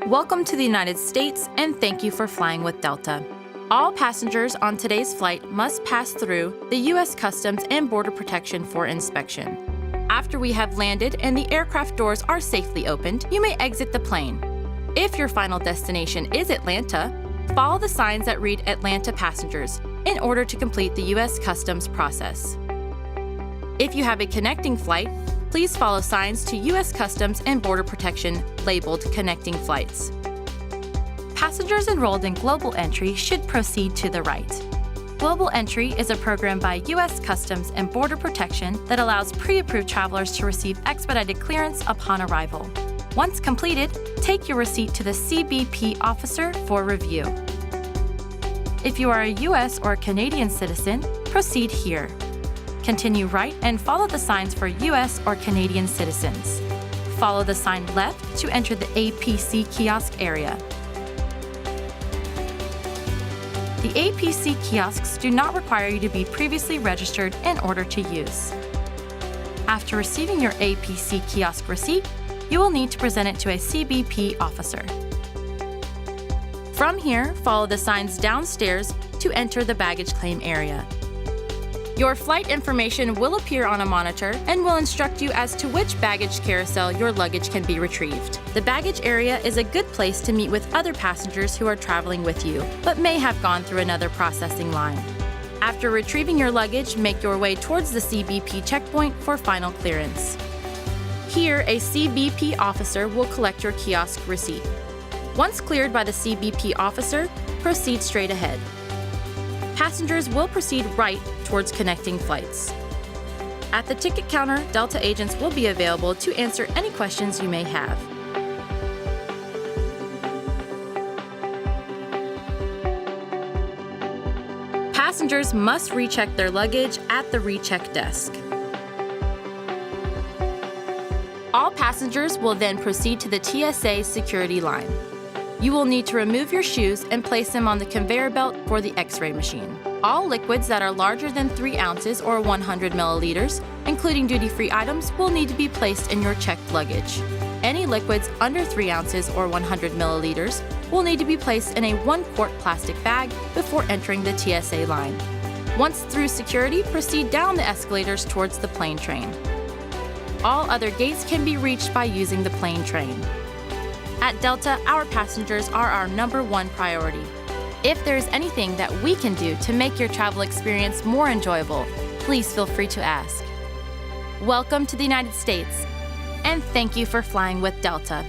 Welcome to the United States and thank you for flying with Delta. All passengers on today's flight must pass through the U.S. Customs and Border Protection for inspection. After we have landed and the aircraft doors are safely opened, you may exit the plane. If your final destination is Atlanta, follow the signs that read Atlanta Passengers in order to complete the U.S. Customs process. If you have a connecting flight, please follow signs to U.S. Customs and Border Protection labeled Connecting Flights. Passengers enrolled in Global Entry should proceed to the right. Global Entry is a program by U.S. Customs and Border Protection that allows pre-approved travelers to receive expedited clearance upon arrival. Once completed, take your receipt to the CBP officer for review. If you are a U.S. or Canadian citizen, proceed here. Continue right and follow the signs for U.S. or Canadian citizens. Follow the sign left to enter the APC kiosk area. The APC kiosks do not require you to be previously registered in order to use. After receiving your APC kiosk receipt, you will need to present it to a CBP officer. From here, follow the signs downstairs to enter the baggage claim area. Your flight information will appear on a monitor and will instruct you as to which baggage carousel your luggage can be retrieved. The baggage area is a good place to meet with other passengers who are traveling with you, but may have gone through another processing line. After retrieving your luggage, make your way towards the CBP checkpoint for final clearance. Here, a CBP officer will collect your kiosk receipt. Once cleared by the CBP officer, proceed straight ahead. Passengers will proceed right towards connecting flights. At the ticket counter, Delta agents will be available to answer any questions you may have. Passengers must recheck their luggage at the recheck desk. All passengers will then proceed to the TSA security line. You will need to remove your shoes and place them on the conveyor belt for the X-ray machine. All liquids that are larger than 3 ounces or 100 milliliters, including duty-free items, will need to be placed in your checked luggage. Any liquids under 3 ounces or 100 milliliters will need to be placed in a 1-quart plastic bag before entering the TSA line. Once through security, proceed down the escalators towards the plane train. All other gates can be reached by using the plane train. At Delta, our passengers are our #1 priority. If there is anything that we can do to make your travel experience more enjoyable, please feel free to ask. Welcome to the United States, and thank you for flying with Delta.